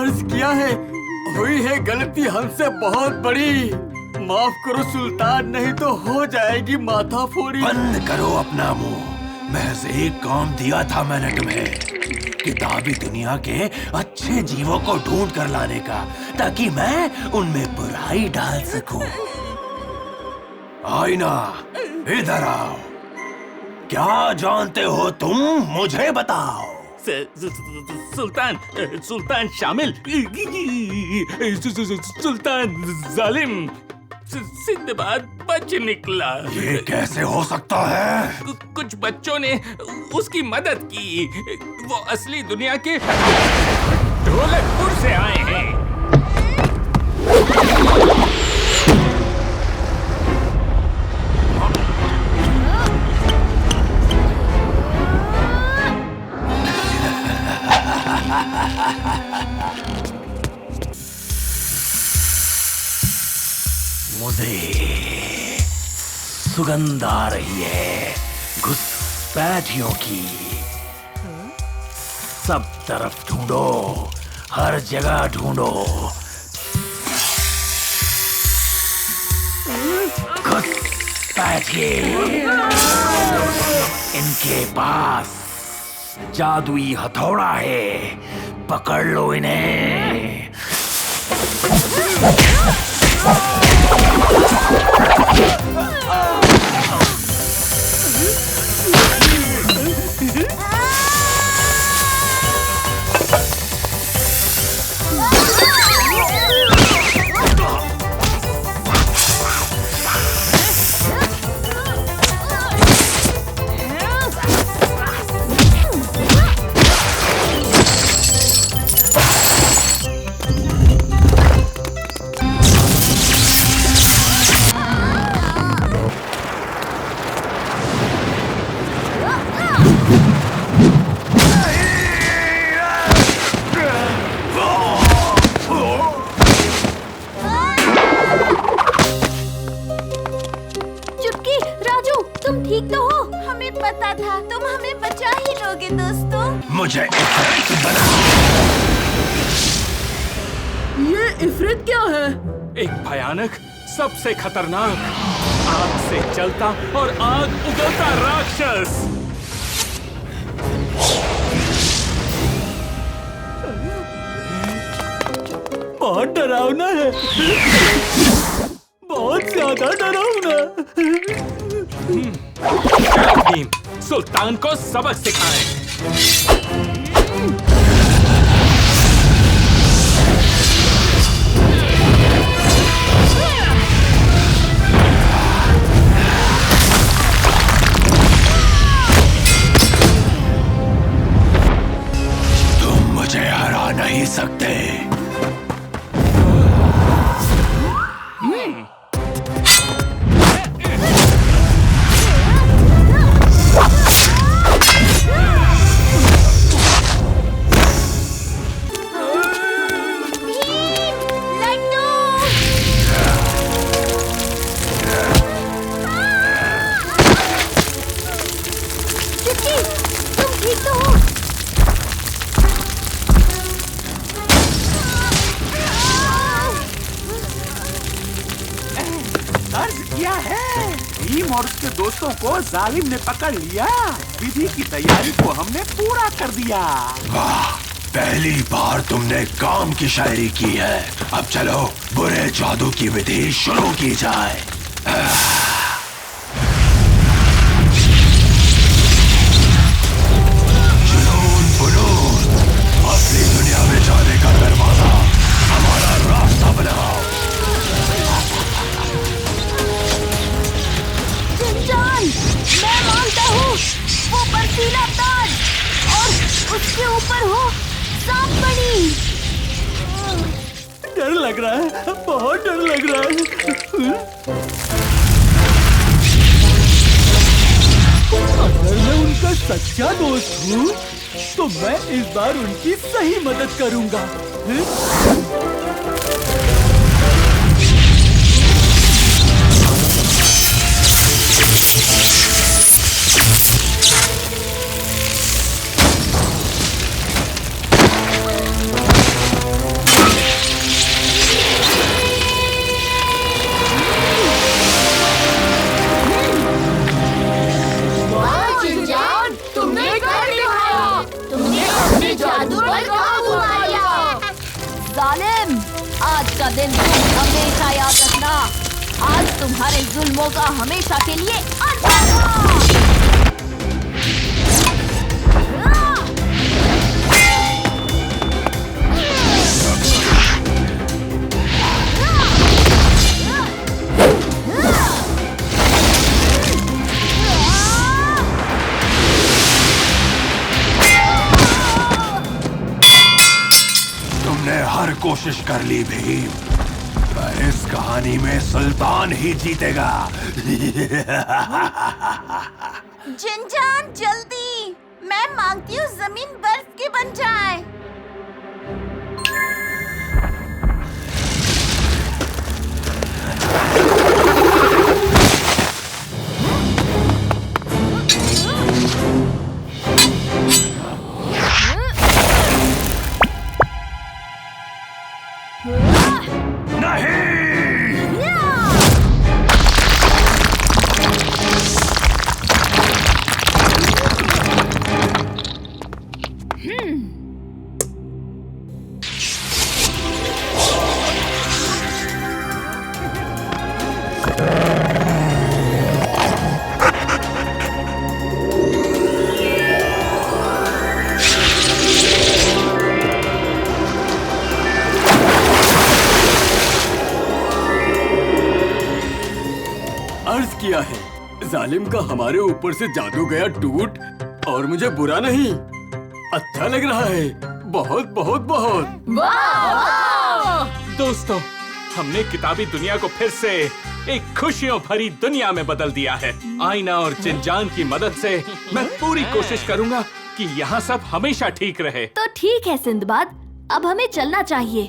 अर्ज किया है, हुई है गलती हमसे बहुत बड़ी, माफ करो सुल्तान, नहीं तो हो जाएगी माथा फोड़ी। बंद करो अपना मुंह, महज एक काम दिया था मैंने तुम्हें, किताबी दुनिया के अच्छे जीवों को ढूंढ कर लाने का, ताकि मैं उनमें बुराई डाल सकूं। आईना, इधर आओ। क्या जानते हो तुम, मुझे बताओ। सुल्तान, सुल्तान शामिल, सुल्तान जालिम, सिंदबाद बच निकला। ये कैसे हो सकता है? कुछ बच्चों ने उसकी मदद की, वो असली दुनिया के ढोलकपुर से आए हैं। मुझे सुगंध आ रही है घुसपैठियों की। सब तरफ ढूंढो, हर जगह ढूंढो। घुसपैठिए, इनके पास जादुई हथौड़ा है, पकड़ लो इन्हें। मुझे इफरित बनाओ। ये इफरित क्या है? एक भयानक, सबसे खतरनाक, आग से जलता और आग उगलता राक्षस। बहुत डरावना है, बहुत ज्यादा डरावना। सुल्तान को सबक सिखाएं। तुम मुझे हरा नहीं सकते। और उसके दोस्तों को जालिम ने पकड़ लिया। विधि की तैयारी को हमने पूरा कर दिया। वाह, पहली बार तुमने काम की शायरी की है। अब चलो बुरे जादू की विधि शुरू की जाए। जुनून फुनून, असली दुनिया में जाने का दरवाजा हमारा रास्ता बनाओ। मैं मानता हूँ वो बर्फीला ताज और उसके ऊपर हो सांपनी। डर लग रहा है, बहुत डर लग रहा है। अगर मैं उनका सच्चा दोस्त हूँ तो मैं इस बार उनकी सही मदद करूँगा। तुम्हारे जुल्मों का हमेशा के लिए अंत होगा। तुमने हर कोशिश कर ली भीम, पर इस कहानी में सुल्तान ही जीतेगा। जिनजान जल्दी, मैं मांगती हूँ जमीन बर्फ की बन जाए। अर्ज किया है जालिम का हमारे ऊपर से जादू गया टूट, और मुझे बुरा नहीं, अच्छा लग रहा है, बहुत बहुत बहुत। दोस्तों, हमने किताबी दुनिया को फिर से एक खुशियों भरी दुनिया में बदल दिया है। आईना और जिनजान की मदद से मैं पूरी कोशिश करूंगा कि यहाँ सब हमेशा ठीक रहे। तो ठीक है सिंदबाद, अब हमें चलना चाहिए।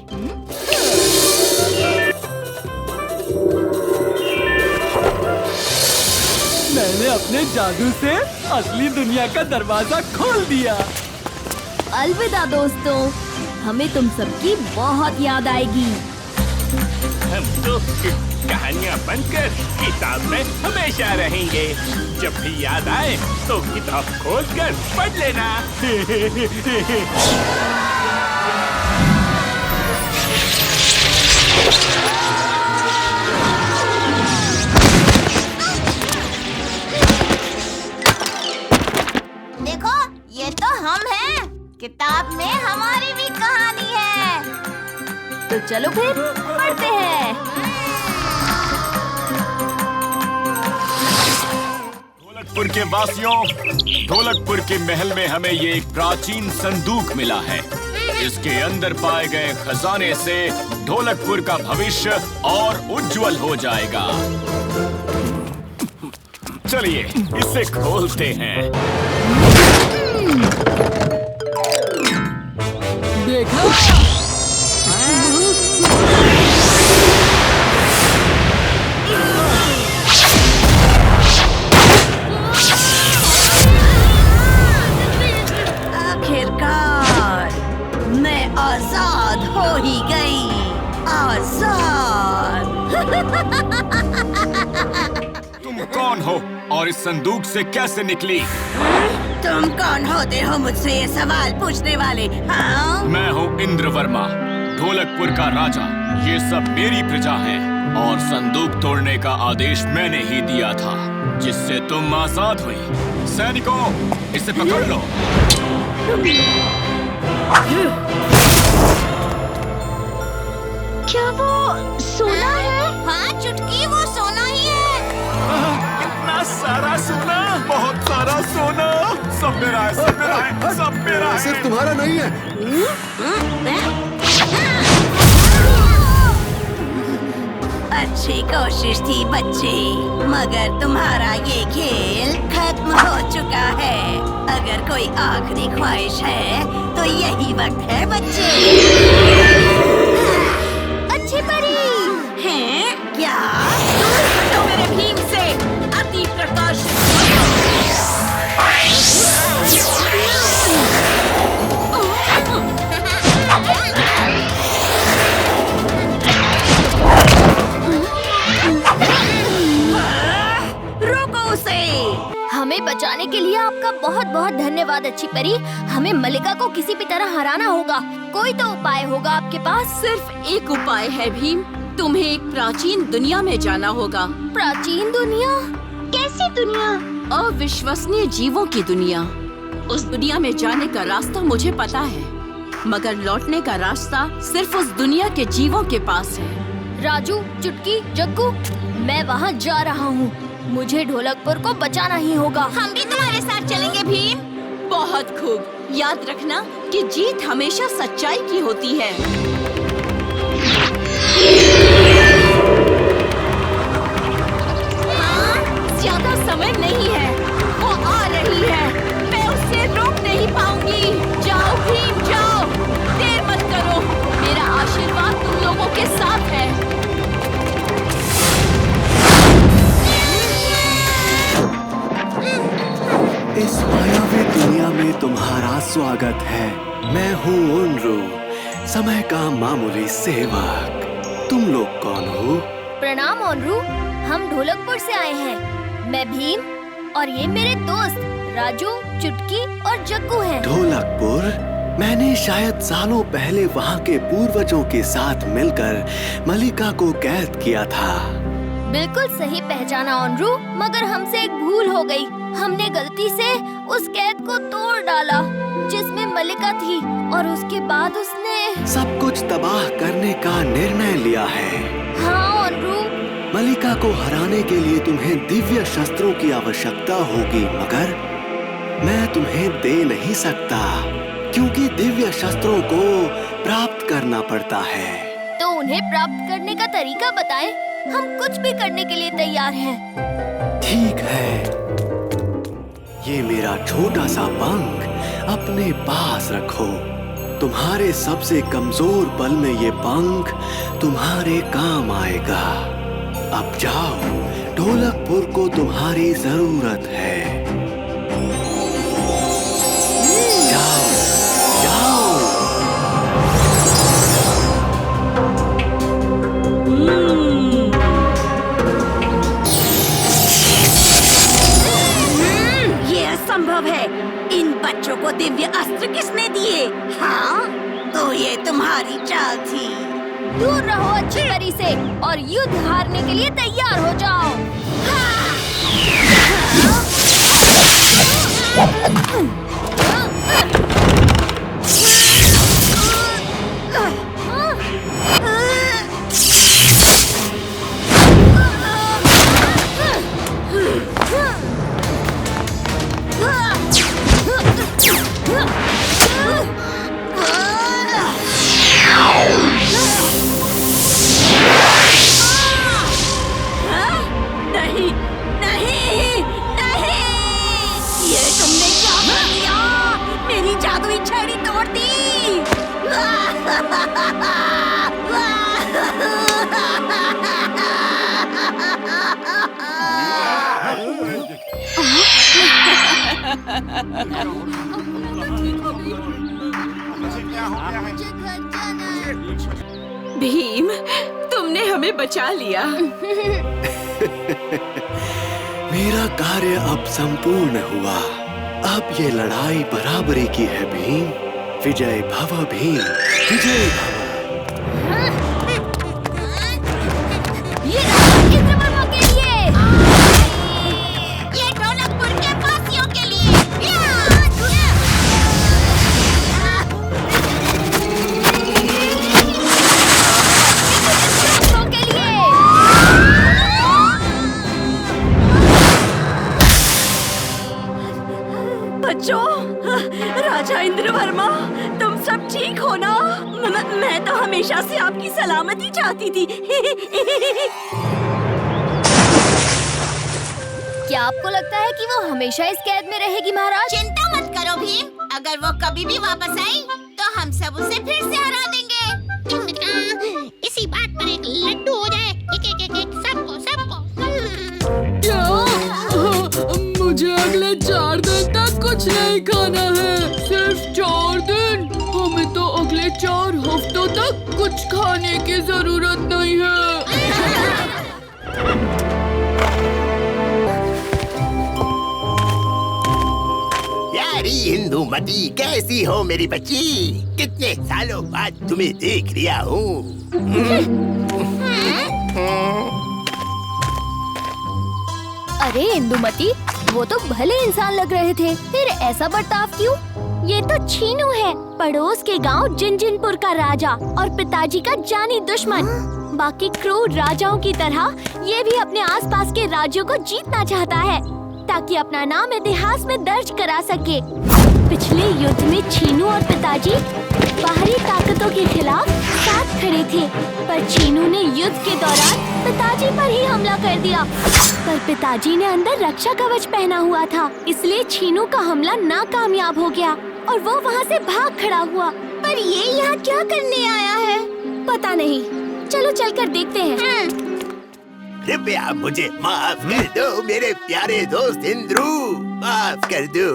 मैंने अपने जादू से असली दुनिया का दरवाजा खोल दिया। अलविदा दोस्तों, हमें तुम सबकी बहुत याद आएगी। हम तो कहानियाँ बनकर किताब में हमेशा रहेंगे। जब भी याद आए तो किताब खोलकर पढ़ लेना। देखो, ये तो हम हैं। किताब में हमारी भी कहानी है। तो चलो फिर पढ़ते हैं। ढोलकपुर के वासियों, ढोलकपुर के महल में हमें ये एक प्राचीन संदूक मिला है। इसके अंदर पाए गए खजाने से ढोलकपुर का भविष्य और उज्जवल हो जाएगा। चलिए इसे खोलते हैं। देखा? आखिरकार मैं आजाद हो ही गई। आजाद। तुम कौन हो और इस संदूक से कैसे निकली? तुम कौन होते हो मुझसे ये सवाल पूछने वाले? हाँ? मैं हूँ इंद्र वर्मा, ढोलकपुर का राजा। ये सब मेरी प्रजा है और संदूक तोड़ने का आदेश मैंने ही दिया था, जिससे तुम आजाद हुई। सैनिकों, इसे पकड़ लो। क्या वो सोना है? हाँ चुटकी, वो सोना ही है। इतना सारा सोना, बहुत सारा सोना। सब मेरा है, सब मेरा है, सब मेरा है। सिर्फ तुम्हारा नहीं है। अच्छी कोशिश थी बच्चे, मगर तुम्हारा ये खेल खत्म हो चुका है। अगर कोई आखिरी ख्वाहिश है तो यही वक्त है बच्चे। अच्छी परी हैं क्या? तो मेरे भीम से अति प्रकाश। हमें बचाने के लिए आपका बहुत बहुत धन्यवाद अच्छी परी। हमें मलिका को किसी भी तरह हराना होगा। कोई तो उपाय होगा आपके पास। सिर्फ एक उपाय है भीम, तुम्हें एक प्राचीन दुनिया में जाना होगा। प्राचीन दुनिया? कैसी दुनिया? अविश्वसनीय जीवों की दुनिया। उस दुनिया में जाने का रास्ता मुझे पता है, मगर लौटने का रास्ता सिर्फ उस दुनिया के जीवों के पास है। राजू, चुटकी, जग्गू, मैं वहाँ जा रहा हूँ। मुझे ढोलकपुर को बचाना ही होगा। हम भी तुम्हारे साथ चलेंगे भीम। बहुत खूब। याद रखना कि जीत हमेशा सच्चाई की होती है। ज्यादा समय नहीं है, वो आ रही है। मैं उसे रोक नहीं पाऊंगी। जाओ भीम, जाओ, देर मत करो। मेरा आशीर्वाद तुम लोगों के साथ है। इस मायावी दुनिया में तुम्हारा स्वागत है। मैं हूँ ओनरू, समय का मामूली सेवक। तुम लोग कौन हो? प्रणाम ओनरू, हम ढोलकपुर से आए हैं। मैं भीम और ये मेरे दोस्त राजू, चुटकी और जग्गू हैं। ढोलकपुर? मैंने शायद सालों पहले वहाँ के पूर्वजों के साथ मिलकर मलिका को कैद किया था। बिल्कुल सही पहचाना ओनरू, मगर हमसे एक भूल हो गई। हमने गलती से उस कैद को तोड़ डाला जिसमें मलिका थी, और उसके बाद उसने सब कुछ तबाह करने का निर्णय लिया है। हाँ ओनरू। मलिका को हराने के लिए तुम्हें दिव्य शस्त्रों की आवश्यकता होगी, मगर मैं तुम्हें दे नहीं सकता, क्योंकि दिव्य शस्त्रों को प्राप्त करना पड़ता है। तो उन्हें प्राप्त करने का तरीका बताएं। हम कुछ भी करने के लिए तैयार हैं। ठीक है, ये मेरा छोटा सा पंख अपने पास रखो। तुम्हारे सबसे कमजोर पल में ये पंख तुम्हारे काम आएगा। अब जाओ, ढोलकपुर को तुम्हारी जरूरत है। जाओ, जाओ। ये असंभव है। इन बच्चों को दिव्य अस्त्र किसने दिए? हाँ, तो ये तुम्हारी चाल थी। दूर रहो अच्छी परी से और युद्ध हारने के लिए तैयार हो जाओ। नहीं, नहीं, नहीं! ये तुमने क्या कर दिया? मेरी जादुई छड़ी तोड़ दी। भीम, तुमने हमें बचा लिया। मेरा कार्य अब संपूर्ण हुआ। अब ये लड़ाई बराबरी की है भीम। विजय भव भीम, विजय भव। ये इंद्रवर्मा के लिए। ये ढोलकपुर के वासियों के लिए। के लिए। बच्चों, राजा इंद्रवर्मा, तुम सब ठीक हो ना? मैं तो हमेशा से आपकी सलामती चाहती थी। क्या आपको लगता है कि वो हमेशा इस कैद में रहेगी महाराज? चिंता मत करो भीम, अगर वो कभी भी वापस आई तो हम सब उसे फिर से हरा देंगे। इसी बात पर एक लड्डू हो जाए। एक सबको सबको। मुझे अगले 4 दिन तक कुछ नहीं खाना है। सिर्फ 4 दिन? हमें तो अगले 4 हफ्तों तक कुछ खाने की जरूरत नहीं है। यारी हिंदूमती, कैसी हो मेरी बच्ची? कितने सालों बाद तुम्हें देख लिया हूँ। अरे इंदुमती, वो तो भले इंसान लग रहे थे, फिर ऐसा बर्ताव क्यों? ये तो छीनू है, पड़ोस के गांव जिनजिनपुर का राजा और पिताजी का जानी दुश्मन। बाकी क्रूर राजाओं की तरह ये भी अपने आसपास के राज्यों को जीतना चाहता है ताकि अपना नाम इतिहास में दर्ज करा सके। पिछले युद्ध में छीनू और पिताजी बाहरी ताकतों के खिलाफ साथ खड़े थे, पर छीनू ने युद्ध के दौरान पिताजी पर ही हमला कर दिया। पर पिताजी ने अंदर रक्षा कवच पहना हुआ था, इसलिए छीनू का हमला नाकामयाब हो गया और वो वहाँ से भाग खड़ा हुआ। पर ये यहाँ क्या करने आया है? पता नहीं, चलो चलकर देखते हैं। कृपया मुझे माफ कर दो मेरे प्यारे दोस्त इंद्रू, माफ कर दो।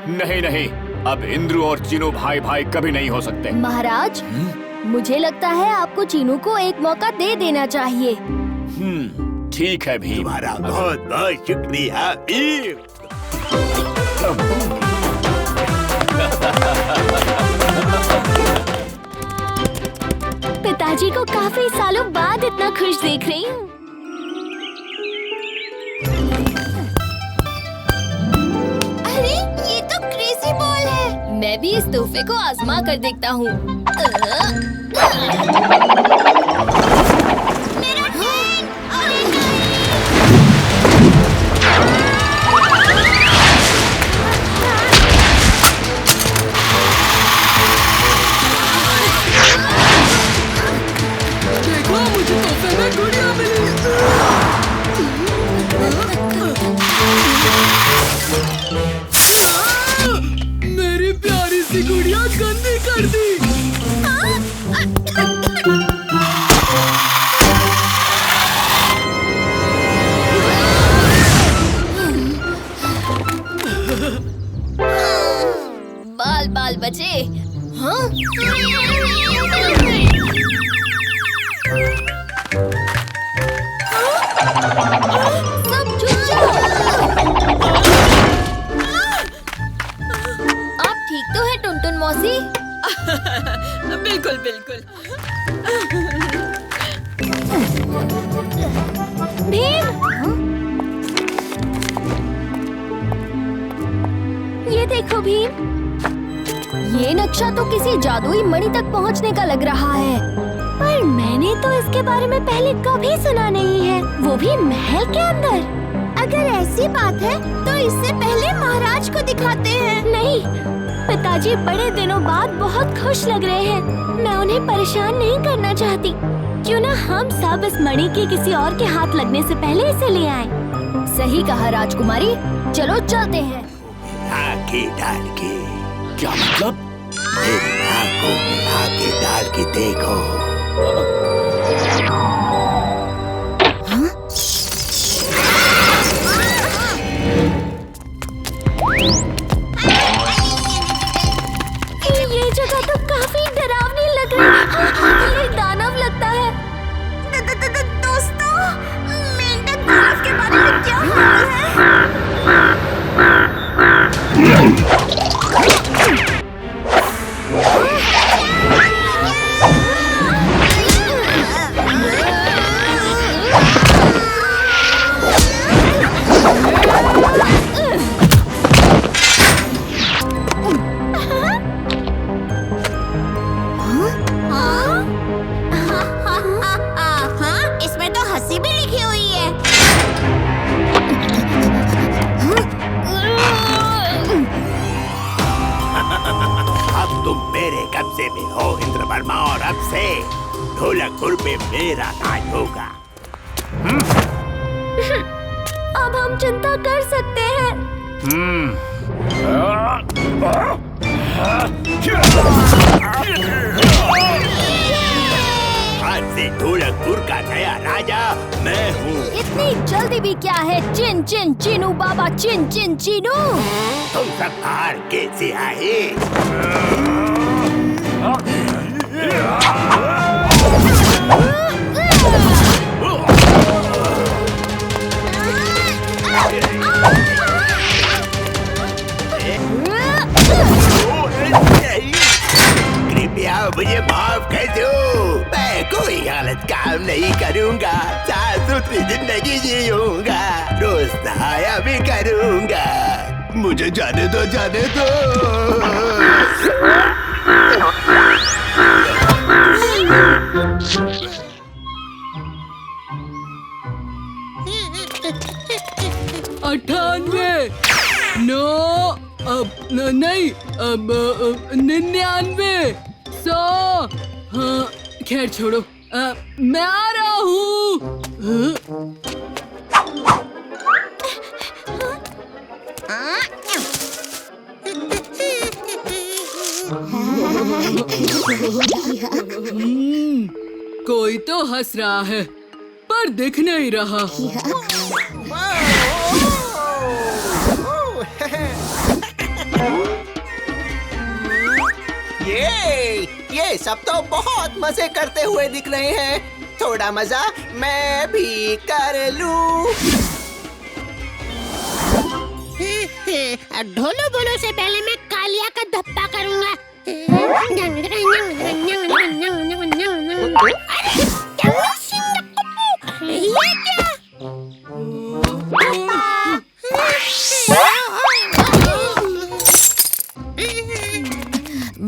नहीं नहीं, अब इंद्रू और चीनू भाई भाई कभी नहीं हो सकते। महाराज, मुझे लगता है आपको चीनू को एक मौका दे देना चाहिए। ठीक है भीम। तुम्हारा बहुत बहुत शुक्रिया भीम। पिताजी को काफी सालों बाद इतना खुश देख रही हूँ। अरे ये तो क्रेजी बॉल है। मैं भी इस तोहफे को आजमा कर देखता हूँ। मेरा ट्रेन! अरे देखो, मुझे तोहफे में गुड़िया मिली। मेरी प्यारी सी गुड़िया गंदी कर दी। बाल बाल बचे। हाँ? सब झुक जाओ। आप ठीक तो है टुनटुन मौसी? बिल्कुल बिल्कुल। भीम, ये देखो भीम, ये नक्शा तो किसी जादुई मणि तक पहुंचने का लग रहा है, पर मैंने तो इसके बारे में पहले कभी सुना नहीं है, वो भी महल के अंदर। अगर ऐसी बात है तो इससे पहले महाराज को दिखाते हैं। नहीं, पिताजी बड़े दिनों बाद बहुत खुश लग रहे हैं, मैं उन्हें परेशान नहीं करना चाहती। क्यों ना हम सब इस मणि के किसी और के हाथ लगने से पहले इसे ले आएं। सही कहा राजकुमारी, चलो चलते हैं। आके डाल के। क्या मतलब? मेरी आंखों में आके डाल के देखो। ये जगह तो काफी डरावनी लग रही है। ये दानव लगता है। दोस्तों, मेंढक दानव के बारे में क्या हाल है? इसमें तो हंसी भी लिखी हुई है। अब तुम मेरे कब्जे में हो इंद्रवर्मा, और अब से ढोलकपुर में मेरा राज होगा। अब हम चिंता कर सकते हैं। आज से ढोलकपुर का नया राजा मैं हूँ। इतनी जल्दी भी क्या है? चिन चिन चिनू बाबा, चिन चिन चिनू। तुम सब बाहर कैसे आए? कृपया मुझे माफ कर दो, मैं कोई गलत काम काम नहीं करूँगा, साफ सुथरी जिंदगी जीऊंगा, रोज नहाया भी करूँगा। मुझे जाने दो, जाने दो। नहीं, 99, 100। हाँ, खैर छोड़ो, मैं आ रहा हूँ। कोई तो हंस रहा है, पर दिख नहीं रहा। ये सब तो बहुत मजे करते हुए दिख रहे हैं। थोड़ा मजा मैं भी कर लूं। ढोलो बोलो से पहले मैं कालिया का धप्पा करूंगा। ये क्या?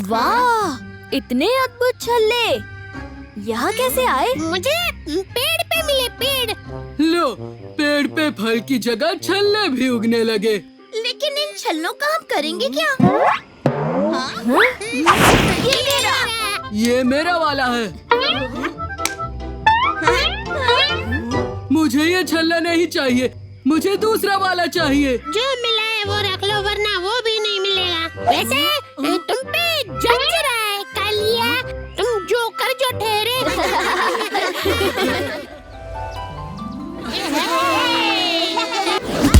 वाह, इतने अद्भुत छल्ले यहाँ कैसे आए? मुझे पेड़ पे मिले, पेड़। लो, पेड़ पे फल की जगह छल्ले भी उगने लगे। लेकिन इन छल्लों का हम करेंगे क्या? ये मेरा वाला है। मुझे ये छल्ला नहीं चाहिए, मुझे दूसरा वाला चाहिए। जो मिला है वो रख लो, वरना वो भी नहीं मिलेगा। वैसे तुम पे जच रहा है कालिया, तुम जोकर जो ठहरे।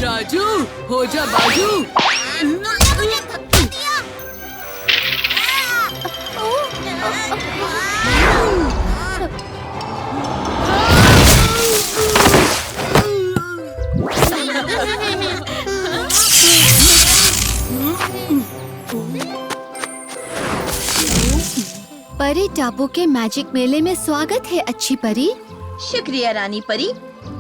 राजू, हो जा बाजू। परी टापू के मैजिक मेले में स्वागत है अच्छी परी। शुक्रिया रानी परी।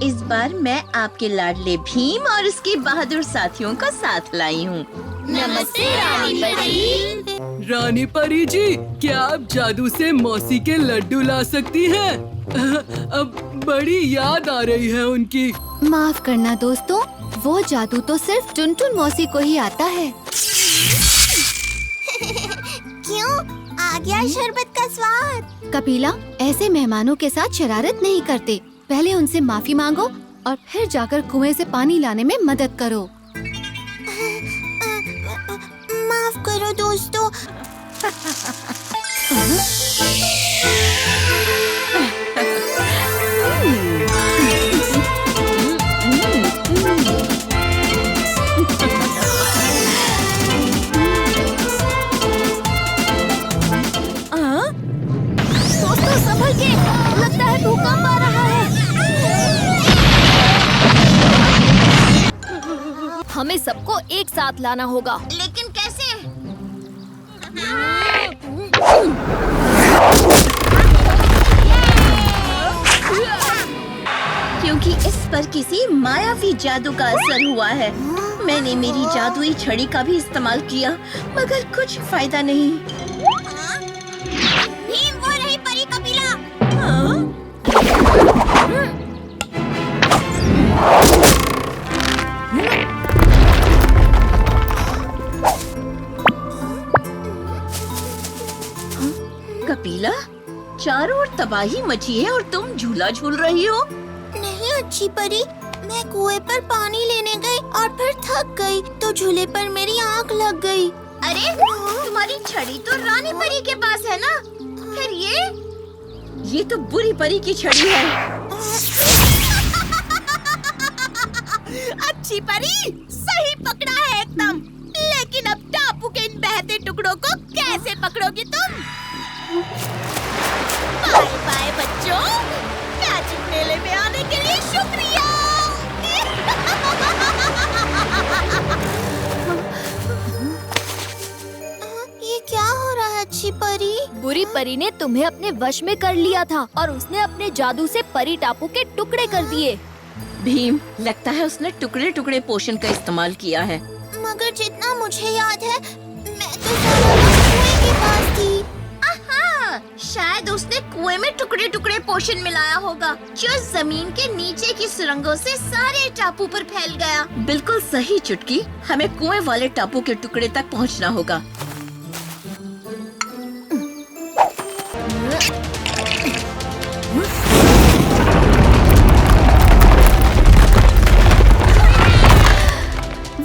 इस बार मैं आपके लाडले भीम और उसके बहादुर साथियों का साथ लाई हूँ। नमस्ते रानी परी। रानी परी जी, क्या आप जादू से मौसी के लड्डू ला सकती हैं? अब बड़ी याद आ रही है उनकी। माफ करना दोस्तों, वो जादू तो सिर्फ टुनटुन मौसी को ही आता है। क्यों? आ गया शरबत का स्वाद। कपिला, ऐसे मेहमानों के साथ शरारत नहीं करते। पहले उनसे माफी मांगो और फिर जाकर कुएं से पानी लाने में मदद करो। माफ करो दोस्तों। दोस्तों संभल के, लगता है भूकंप आ रहा है। हमें सबको एक साथ लाना होगा। लेकिन कैसे? क्योंकि इस पर किसी मायावी जादू का असर हुआ है। मैंने मेरी जादुई छड़ी का भी इस्तेमाल किया, मगर कुछ फायदा नहीं। भीम, वो रही परी कपिला। कपिला, चारों ओर तबाही मची है और तुम झूला झूल रही हो। नहीं अच्छी परी, मैं कुएं पर पानी लेने गई और फिर थक गई, तो झूले पर मेरी आंख लग गई। अरे, तुम्हारी छड़ी तो रानी परी के पास है ना? फिर ये तो बुरी परी की छड़ी है। अच्छी परी, सही पकड़ा है एकदम। लेकिन अब टापू के इन बहते टुकड़ों को कैसे पकड़ोगी तुम? बाय बाय बच्चों, मैजिक मेले में आने के लिए शुक्रिया। ये क्या हो रहा है अच्छी परी? बुरी बुरी परी ने तुम्हें अपने वश में कर लिया था और उसने अपने जादू से परी टापू के टुकड़े कर दिए। भीम, लगता है उसने टुकड़े टुकड़े पोशन का इस्तेमाल किया है। मगर जितना मुझे याद है मैं तो सारा वक्त कुएं के पास थी। आहा, शायद उसने कुएं में टुकड़े टुकड़े पोषण मिलाया होगा जो जमीन के नीचे की सुरंगों से सारे टापू पर फैल गया। बिल्कुल सही चुटकी, हमें कुएं वाले टापू के टुकड़े तक पहुंचना होगा।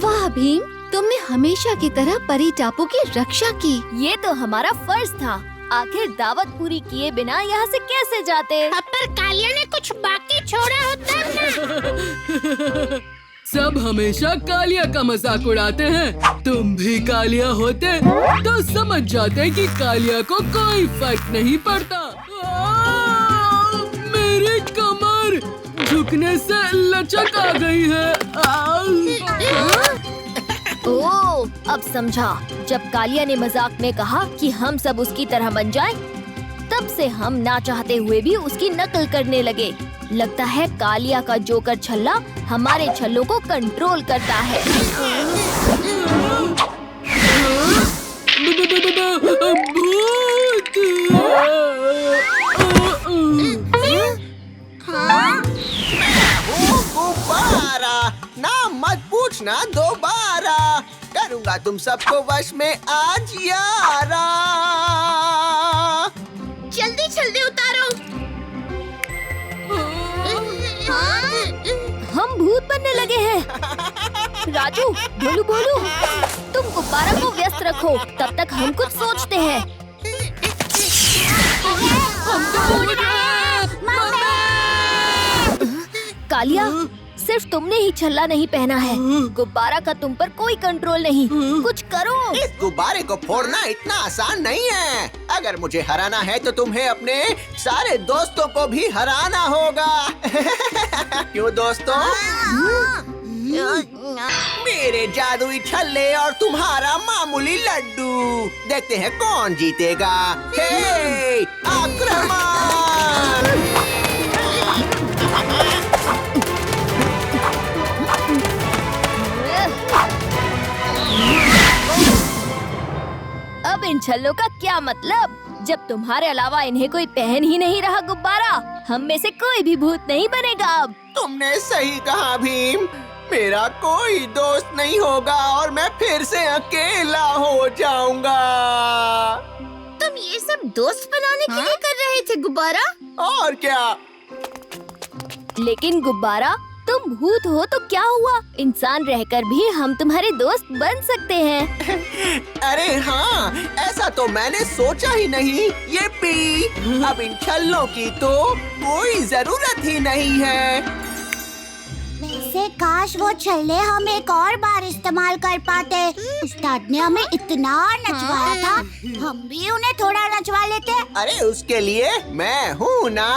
वाह भीम, तुमने हमेशा की तरह परी टापू की रक्षा की। ये तो हमारा फर्ज था। आखिर दावत पूरी किए बिना यहाँ से कैसे जाते? पर कालिया ने कुछ बाकी छोड़ा होता ना। सब हमेशा कालिया का मजाक उड़ाते हैं। तुम भी कालिया होते तो समझ जाते कि कालिया को कोई फर्क नहीं पड़ता। मेरी कमर झुकने से लचक आ गई है। ओह, अब समझा। जब कालिया ने मजाक में कहा कि हम सब उसकी तरह बन जाएं, तब से हम ना चाहते हुए भी उसकी नकल करने लगे। लगता है कालिया का जोकर छल्ला हमारे छल्लों को कंट्रोल करता है। गुब्बारा, ना मत पूछना दोबारा, करूँगा तुम सबको वश में आज यारा। जल्दी जल्दी उतारो। हम भूत बनने लगे हैं। राजू, भोलू भोलू, तुम गुब्बारा को व्यस्त रखो, तब तक हम कुछ सोचते हैं। कालिया, सिर्फ तुमने ही छल्ला नहीं पहना है। गुब्बारा का तुम पर कोई कंट्रोल नहीं। कुछ करो। इस गुब्बारे को फोड़ना इतना आसान नहीं है। अगर मुझे हराना है तो तुम्हें अपने सारे दोस्तों को भी हराना होगा। क्यों दोस्तों? मेरे जादुई छल्ले और तुम्हारा मामूली लड्डू, देखते हैं कौन जीतेगा। हे, आक्रमण! अब इन छल्लों का क्या मतलब? जब तुम्हारे अलावा इन्हें कोई पहन ही नहीं रहा गुब्बारा, हम में से कोई भी भूत नहीं बनेगा अब। तुमने सही कहा भीम, मेरा कोई दोस्त नहीं होगा और मैं फिर से अकेला हो जाऊंगा। तुम ये सब दोस्त बनाने के लिए कर रहे थे गुब्बारा? और क्या? लेकिन गुब्बारा, तुम भूत हो तो क्या हुआ? इंसान रहकर भी हम तुम्हारे दोस्त बन सकते हैं। अरे हाँ, ऐसा तो मैंने सोचा ही नहीं। ये पी, अब इन छल्लों की तो कोई जरूरत ही नहीं है। वैसे काश वो छल्ले हम एक और बार इस्तेमाल कर पाते। उस्ताद ने हमें इतना नचवाया था, हम भी उन्हें थोड़ा नचवा लेते। अरे उसके लिए मैं हूँ ना।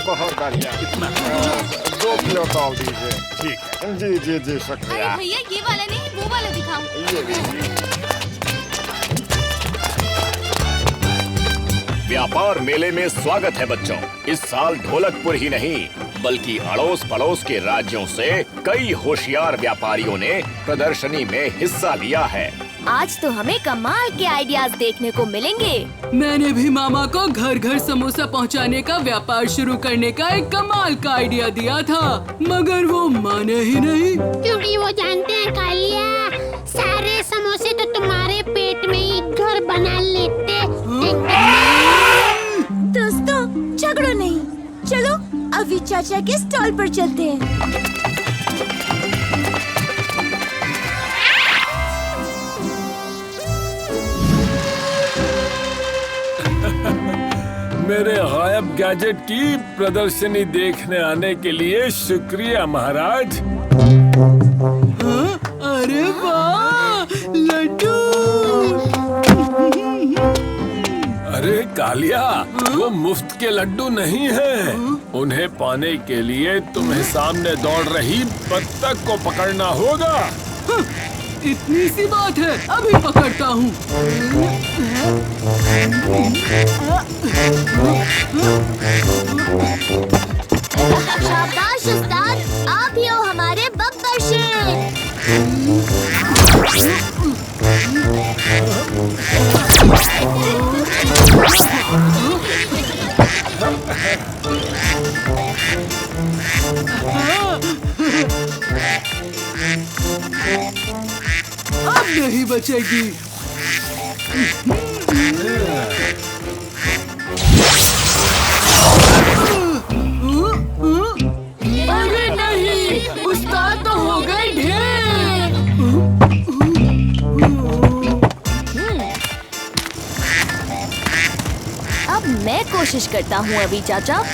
बहुत बढ़िया, कितना 2 किलो तौल दीजिए। ठीक है, जी जी जी, शुक्रिया। अरे भैया, ये वाला नहीं, वो वाला दिखाओ। ये लीजिए। व्यापार मेले में स्वागत है बच्चों। इस साल ढोलकपुर ही नहीं बल्कि अड़ोस पड़ोस के राज्यों से कई होशियार व्यापारियों ने प्रदर्शनी में हिस्सा लिया है। आज तो हमें कमाल के आइडियाज देखने को मिलेंगे। मैंने भी मामा को घर घर समोसा पहुंचाने का व्यापार शुरू करने का एक कमाल का आइडिया दिया था, मगर वो माने ही नहीं। क्योंकि वो जानते हैं कालिया, सारे समोसे तो तुम्हारे पेट में ही घर बना लेते। दोस्तों, झगड़ो नहीं, चलो अभी चाचा के स्टॉल पर चलते हैं। मेरे गायब गैजेट की प्रदर्शनी देखने आने के लिए शुक्रिया महाराज। अरे वाह, लड्डू! अरे कालिया, वो मुफ्त के लड्डू नहीं हैं। उन्हें पाने के लिए तुम्हें सामने दौड़ रही बत्तख को पकड़ना होगा। इतनी सी बात है, अभी पकड़ता हूँ। शाबाश उस्ताद, आप ही हो हमारे बब्बर शेर। अब नहीं बचेगी। अरे नहीं, उस्ताद तो हो गए ढेर। अब मैं कोशिश करता हूँ अभी चाचा।